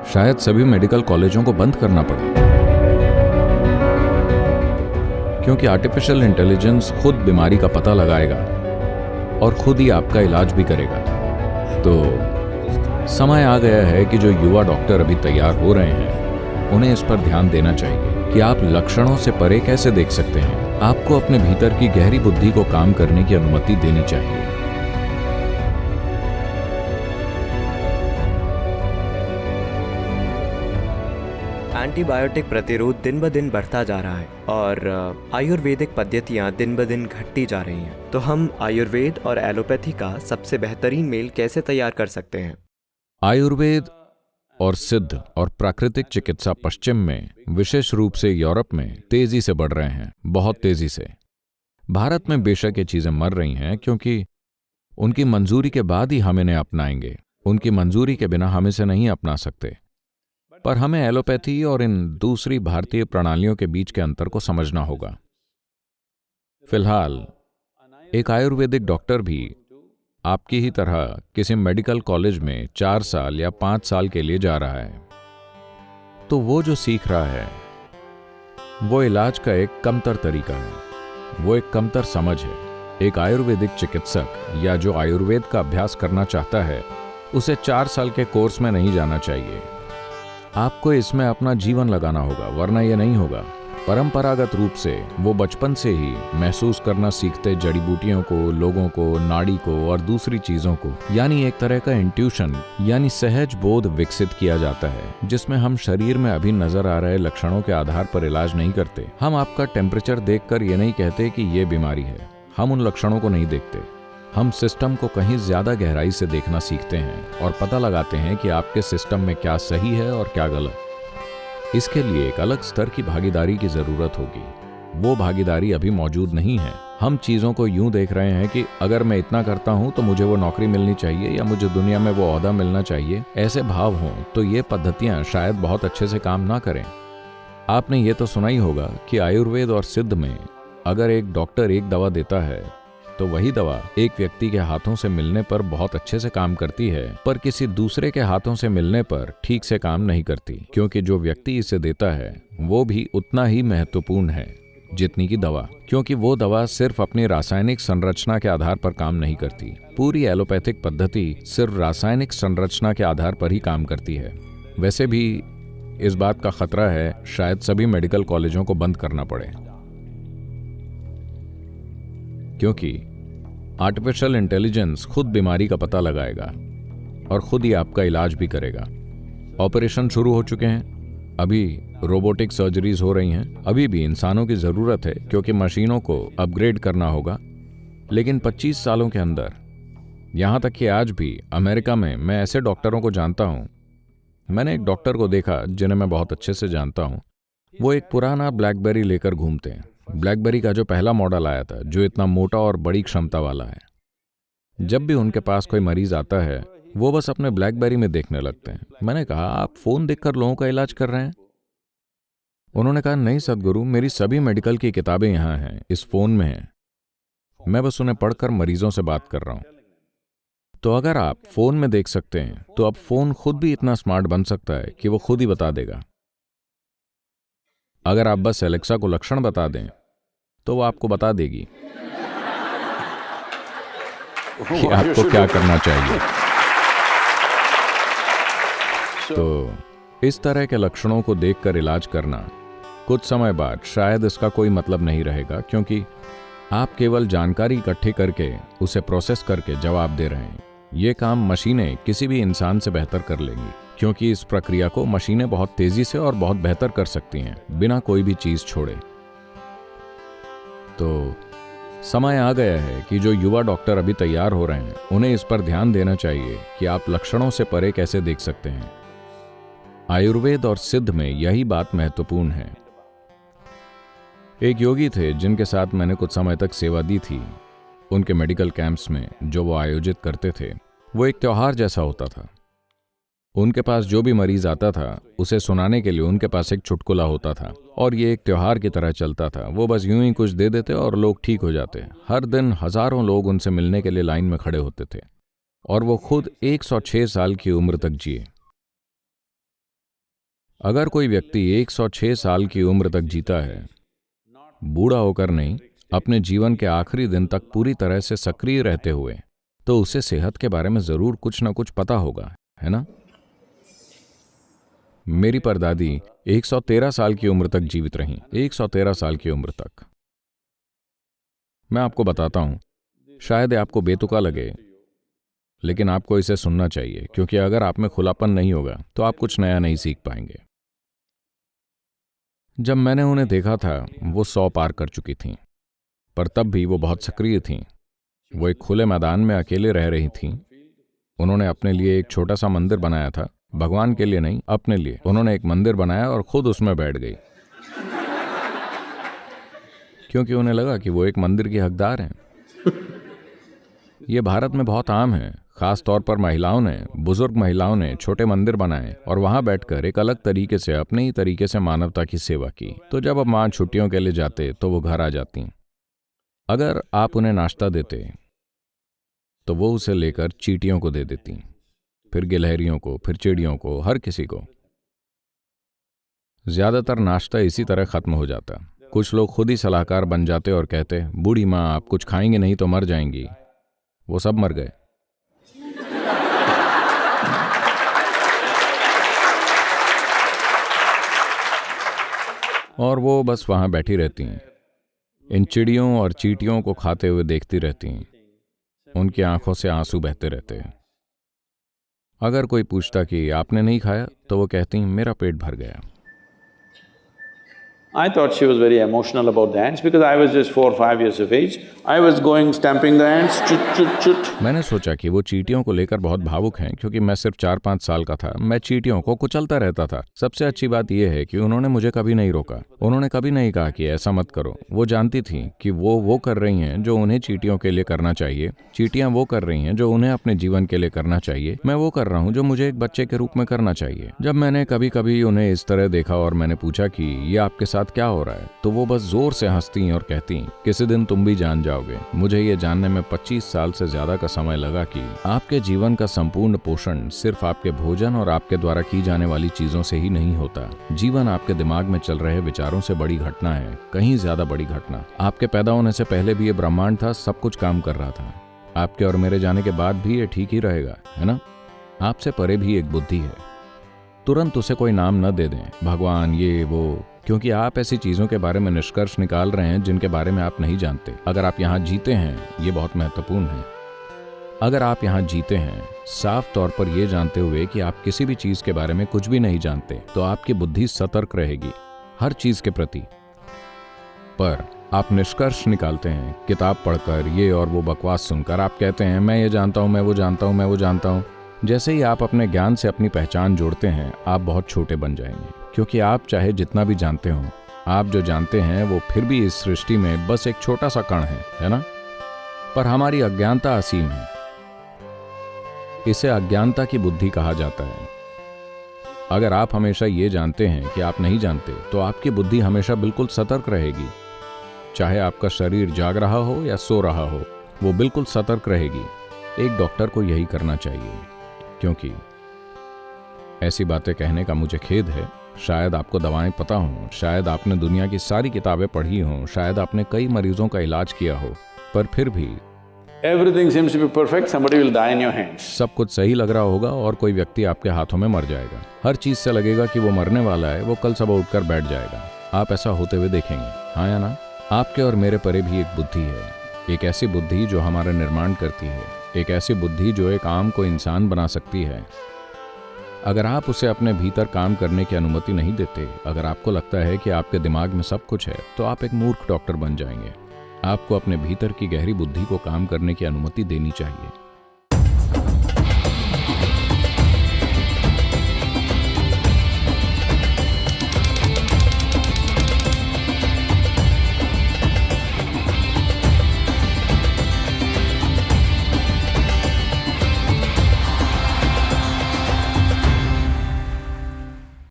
शायद सभी मेडिकल कॉलेजों को बंद करना पड़े, क्योंकि आर्टिफिशियल इंटेलिजेंस खुद बीमारी का पता लगाएगा और खुद ही आपका इलाज भी करेगा। तो समय आ गया है कि जो युवा डॉक्टर अभी तैयार हो रहे हैं उन्हें इस पर ध्यान देना चाहिए कि आप लक्षणों से परे कैसे देख सकते हैं। आपको अपने भीतर की गहरी बुद्धि को काम करने की अनुमति देनी चाहिए। एंटीबायोटिक प्रतिरोध दिन ब दिन बढ़ता जा रहा है और आयुर्वेदिक पद्धतियाँ दिन ब दिन घटती जा रही हैं। तो हम आयुर्वेद और एलोपैथी का सबसे बेहतरीन मेल कैसे तैयार कर सकते हैं? आयुर्वेद और सिद्ध और प्राकृतिक चिकित्सा पश्चिम में, विशेष रूप से यूरोप में तेजी से बढ़ रहे हैं, बहुत तेजी से। भारत में बेशक ये चीजें मर रही हैं क्योंकि उनकी मंजूरी के बाद ही हम इन्हें अपनाएंगे। उनकी मंजूरी के बिना हम इसे नहीं अपना सकते। पर हमें एलोपैथी और इन दूसरी भारतीय प्रणालियों के बीच के अंतर को समझना होगा। फिलहाल एक आयुर्वेदिक डॉक्टर भी आपकी ही तरह किसी मेडिकल कॉलेज में 4 साल या 5 साल के लिए जा रहा है, तो वो जो सीख रहा है वो इलाज का एक कमतर तरीका है, वो एक कमतर समझ है। एक आयुर्वेदिक चिकित्सक या जो आयुर्वेद का अभ्यास करना चाहता है उसे 4 साल के कोर्स में नहीं जाना चाहिए। आपको इसमें अपना जीवन लगाना होगा, वरना यह नहीं होगा। परंपरागत रूप से वो बचपन से ही महसूस करना सीखते जड़ी बूटियों को, लोगों को, नाड़ी को और दूसरी चीजों को, यानी एक तरह का इंट्यूशन यानी सहज बोध विकसित किया जाता है, जिसमें हम शरीर में अभी नजर आ रहे लक्षणों के आधार पर इलाज नहीं करते। हम आपका टेम्परेचर देखकर ये नहीं कहते कि ये बीमारी है। हम उन लक्षणों को नहीं देखते। हम सिस्टम को कहीं ज्यादा गहराई से देखना सीखते हैं और पता लगाते हैं कि आपके सिस्टम में क्या सही है और क्या गलत। इसके लिए एक अलग स्तर की भागीदारी की जरूरत होगी। वो भागीदारी अभी मौजूद नहीं है। हम चीजों को यूं देख रहे हैं कि अगर मैं इतना करता हूं तो मुझे वो नौकरी मिलनी चाहिए या मुझे दुनिया में वो ओहदा मिलना चाहिए। ऐसे भाव हों तो ये पद्धतियां शायद बहुत अच्छे से काम ना करें। आपने ये तो सुना ही होगा कि आयुर्वेद और सिद्ध में अगर एक डॉक्टर एक दवा देता है तो वही दवा एक व्यक्ति के हाथों से मिलने पर बहुत अच्छे से काम करती है, पर किसी दूसरे के हाथों से मिलने पर ठीक से काम नहीं करती, क्योंकि जो व्यक्ति इसे देता है वो भी उतना ही महत्वपूर्ण है जितनी की दवा, क्योंकि वो दवा सिर्फ अपनी रासायनिक संरचना के आधार पर काम नहीं करती। पूरी एलोपैथिक पद्धति सिर्फ रासायनिक संरचना के आधार पर ही काम करती है। वैसे भी इस बात का खतरा है शायद सभी मेडिकल कॉलेजों को बंद करना पड़े, क्योंकि आर्टिफिशियल इंटेलिजेंस खुद बीमारी का पता लगाएगा और खुद ही आपका इलाज भी करेगा। ऑपरेशन शुरू हो चुके हैं, अभी रोबोटिक सर्जरीज हो रही हैं। अभी भी इंसानों की ज़रूरत है क्योंकि मशीनों को अपग्रेड करना होगा। लेकिन 25 सालों के अंदर, यहाँ तक कि आज भी अमेरिका में मैं ऐसे डॉक्टरों को जानता हूँ। मैंने एक डॉक्टर को देखा जिन्हें मैं बहुत अच्छे से जानता हूँ। वो एक पुराना ब्लैकबेरी लेकर घूमते हैं। ब्लैकबेरी का जो पहला मॉडल आया था, जो इतना मोटा और बड़ी क्षमता वाला है। जब भी उनके पास कोई मरीज आता है वो बस अपने ब्लैकबेरी में देखने लगते हैं। मैंने कहा, आप फोन देखकर लोगों का इलाज कर रहे हैं? उन्होंने कहा, नहीं सदगुरु, मेरी सभी मेडिकल की किताबें यहाँ हैं, इस फोन में हैं। मैं बस उन्हें पढ़कर मरीजों से बात कर रहा हूँ। तो अगर आप फोन में देख सकते हैं तो अब फोन खुद भी इतना स्मार्ट बन सकता है कि वो खुद ही बता देगा। अगर आप बस एलेक्सा को लक्षण बता दें तो वो आपको बता देगी कि आपको क्या करना चाहिए। तो इस तरह के लक्षणों को देखकर इलाज करना कुछ समय बाद शायद इसका कोई मतलब नहीं रहेगा, क्योंकि आप केवल जानकारी इकट्ठी करके उसे प्रोसेस करके जवाब दे रहे हैं। ये काम मशीनें किसी भी इंसान से बेहतर कर लेंगी, क्योंकि इस प्रक्रिया को मशीनें बहुत तेजी से और बहुत बेहतर कर सकती हैं बिना कोई भी चीज छोड़े। तो समय आ गया है कि जो युवा डॉक्टर अभी तैयार हो रहे हैं उन्हें इस पर ध्यान देना चाहिए कि आप लक्षणों से परे कैसे देख सकते हैं। आयुर्वेद और सिद्ध में यही बात महत्वपूर्ण है। एक योगी थे जिनके साथ मैंने कुछ समय तक सेवा दी थी। उनके मेडिकल कैंप्स में जो वो आयोजित करते थे वो एक त्योहार जैसा होता था। उनके पास जो भी मरीज आता था उसे सुनाने के लिए उनके पास एक चुटकुला होता था और ये एक त्योहार की तरह चलता था। वो बस यूं ही कुछ दे देते और लोग ठीक हो जाते। हर दिन हजारों लोग उनसे मिलने के लिए लाइन में खड़े होते थे और वो खुद 106 साल की उम्र तक जिए। अगर कोई व्यक्ति 106 साल की उम्र तक जीता है, बूढ़ा होकर नहीं, अपने जीवन के आखिरी दिन तक पूरी तरह से सक्रिय रहते हुए, तो उसे सेहत के बारे में जरूर कुछ ना कुछ पता होगा, है ना? मेरी परदादी 113 साल की उम्र तक जीवित रहीं, 113 साल की उम्र तक। मैं आपको बताता हूं, शायद ये आपको बेतुका लगे, लेकिन आपको इसे सुनना चाहिए, क्योंकि अगर आप में खुलापन नहीं होगा तो आप कुछ नया नहीं सीख पाएंगे। जब मैंने उन्हें देखा था, वो 100 पार कर चुकी थीं, पर तब भी वो बहुत सक्रिय थीं। वो एक खुले मैदान में अकेले रह रही थीं। उन्होंने अपने लिए एक छोटा सा मंदिर बनाया था, भगवान के लिए नहीं, अपने लिए। उन्होंने एक मंदिर बनाया और खुद उसमें बैठ गई, क्योंकि उन्हें लगा कि वो एक मंदिर की हकदार हैं। ये भारत में बहुत आम है, खास तौर पर महिलाओं ने, बुजुर्ग महिलाओं ने छोटे मंदिर बनाए और वहां बैठकर एक अलग तरीके से, अपने ही तरीके से मानवता की सेवा की। तो जब अब मां छुट्टियों के लिए जाते तो वो घर आ जाती। अगर आप उन्हें नाश्ता देते तो वो उसे लेकर चींटियों को दे देती, फिर गिलहरियों को, फिर चिड़ियों को, हर किसी को। ज्यादातर नाश्ता इसी तरह खत्म हो जाता। कुछ लोग खुद ही सलाहकार बन जाते और कहते, बूढ़ी माँ आप कुछ खाएंगे नहीं तो मर जाएंगी। वो सब मर गए। और वो बस वहां बैठी रहती हैं, इन चिड़ियों और चींटियों को खाते हुए देखती रहती हैं। उनकी आंखों से आंसू बहते रहते हैं। अगर कोई पूछता कि आपने नहीं खाया, तो वो कहती, मेरा पेट भर गया। I thought she was very emotional about the ants because I was just 4 or 5 years of age. I was going stamping the ants, chut chut chut. मैंने सोचा कि वो चींटियों को लेकर बहुत भावुक हैं, क्योंकि मैं सिर्फ 4-5 साल का था। मैं चींटियों को कुचलता रहता था। सबसे अच्छी बात यह है कि उन्होंने मुझे कभी नहीं रोका। उन्होंने कभी नहीं कहा कि ऐसा मत करो। वो जानती थी कि वो कर रही हैं जो उन्हें चींटियों के लिए करना चाहिए, चींटियां वो कर रही हैं जो उन्हें अपने जीवन के लिए करना चाहिए, मैं वो कर रहा हूँ जो मुझे एक बच्चे के रूप में करना चाहिए। जब मैंने कभी कभी उन्हें इस तरह देखा और मैंने पूछा कि ये आपके साथ क्या हो रहा है, तो वो बस जोर से हंसती और कहती, किसी दिन तुम भी जान जाओगे। मुझे ये जानने में 25 साल से ज्यादा का समय लगा कि आपके जीवन का संपूर्ण पोषण सिर्फ आपके भोजन और आपके द्वारा की जाने वाली चीजों से ही नहीं होता। जीवन आपके दिमाग में चल रहे विचारों से बड़ी घटना है, कहीं ज्यादा बड़ी घटना। आपके पैदा होने से पहले भी ये ब्रह्मांड था, सब कुछ काम कर रहा था। आपके और मेरे जाने के बाद भी ये ठीक ही रहेगा, है ना? आपसे परे भी एक बुद्धि है। तुरंत उसे कोई नाम न दे दें, भगवान, ये वो, क्योंकि आप ऐसी चीजों के बारे में निष्कर्ष निकाल रहे हैं जिनके बारे में आप नहीं जानते। अगर आप यहाँ जीते हैं, ये बहुत महत्वपूर्ण है, अगर आप यहाँ जीते हैं साफ तौर पर यह जानते हुए कि आप किसी भी चीज के बारे में कुछ भी नहीं जानते, तो आपकी बुद्धि सतर्क रहेगी हर चीज के प्रति। पर आप निष्कर्ष निकालते हैं किताब पढ़कर, ये और वो बकवास सुनकर। आप कहते हैं, मैं ये जानता हूँ, मैं वो जानता हूँ, मैं वो जानता हूँ। जैसे ही आप अपने ज्ञान से अपनी पहचान जोड़ते हैं, आप बहुत छोटे बन जाएंगे, क्योंकि आप चाहे जितना भी जानते हो, आप जो जानते हैं वो फिर भी इस सृष्टि में बस एक छोटा सा कण है ना? पर हमारी अज्ञानता असीम है। इसे अज्ञानता की बुद्धि कहा जाता है। अगर आप हमेशा ये जानते हैं कि आप नहीं जानते, तो आपकी बुद्धि हमेशा बिल्कुल सतर्क रहेगी। चाहे आपका शरीर जाग रहा हो या सो रहा हो, वो बिल्कुल सतर्क रहेगी। एक डॉक्टर को यही करना चाहिए। क्योंकि ऐसी बातें कहने का मुझे खेद है, शायद आपको दवाएं पता हों, शायद आपने दुनिया की सारी किताबें पढ़ी हों, शायद आपने कई मरीजों का इलाज किया हो, पर फिर भी Everything seems to be perfect, somebody will die in your hands. सब कुछ सही लग रहा होगा और कोई व्यक्ति आपके हाथों में मर जाएगा। हर चीज से लगेगा कि वो मरने वाला है, वो कल सुबह उठकर बैठ जाएगा। आप ऐसा होते हुए देखेंगे, हाँ या ना? आपके और मेरे परे भी एक बुद्धि है, एक ऐसी बुद्धि जो हमारा निर्माण करती है, एक ऐसी बुद्धि जो एक आम को इंसान बना सकती है। अगर आप उसे अपने भीतर काम करने की अनुमति नहीं देते, अगर आपको लगता है कि आपके दिमाग में सब कुछ है, तो आप एक मूर्ख डॉक्टर बन जाएंगे। आपको अपने भीतर की गहरी बुद्धि को काम करने की अनुमति देनी चाहिए।